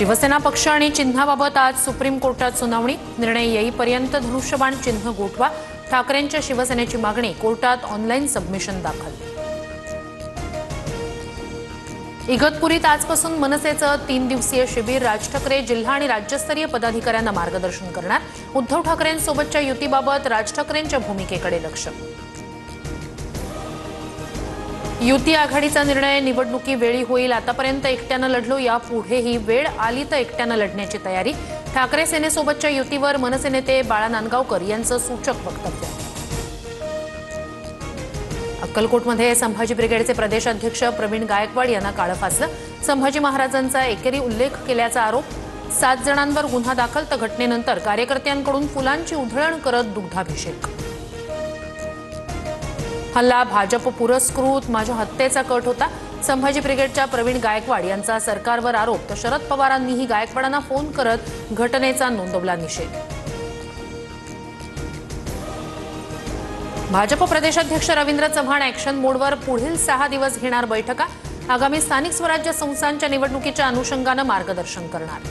शिवसेना पक्ष आणि चिन्हाबाबत आज सुप्रीम कोर्टात सुनावणी। निर्णय येईपर्यंत धनुष्यबाण चिन्ह गोठवा। ठाकरेंच्या शिवसेनेची मागणी। कोर्टात ऑनलाईन सबमिशन दाखल। इगतपुरीत आजपासून मनसेचं 3 दिवसीय शिबिर। राज ठाकरे जिल्हा आणि राज्यस्तरीय पदाधिकाऱ्यांना मार्गदर्शन करणार। उद्धव ठाकरेंसोबतच्या युतीबाबत राज ठाकरेंच्या भूमिकेकडे लक्ष। युती आघाडीचा निर्णय निवडणुकीवेळी होईल। आतापर्यंत एकट्यानं लढलो, यापुढेही वेळ आली तर एकट्यानं लढण्याची तयारी। ठाकरे सेनेसोबतच्या युतीवर मनसे नेते बाळा नांदगावकर यांचं सूचक वक्तव्य। अक्कलकोटमध्ये संभाजी ब्रिगेडचे प्रदेशाध्यक्ष प्रवीण गायकवाड यांना काळं फासलं। संभाजी महाराजांचा एकेरी उल्लेख केल्याचा आरोप। 7 जणांवर गुन्हा दाखल, तर घटनेनंतर कार्यकर्त्यांकडून फुलांची उधळण करत दुग्धाभिषेक। हल्ला भाजप पुरस्कृत, माझ्या हत्येचा कट होता। संभाजी ब्रिगेडच्या प्रवीण गायकवाड यांचा सरकारवर आरोप, तर शरद पवारांनीही गायकवाडांना फोन करत घटनेचा नोंदवला निषेध। भाजप प्रदेशाध्यक्ष रवींद्र चव्हाण ॲक्शन मोडवर। पुढील 6 दिवस घेणार बैठका। आगामी स्थानिक स्वराज्य संस्थांच्या निवडणुकीच्या अनुषंगानं मार्गदर्शन करणार।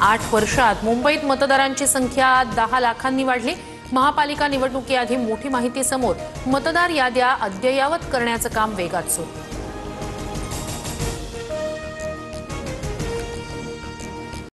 8 वर्षात मुंबईत मतदारांची संख्या 10 लाखांनी वाढली। महापालिका निवडणुकीआधी मोठी माहिती समोर। मतदार याद्या अद्ययावत करण्याचं काम वेगात सुरू।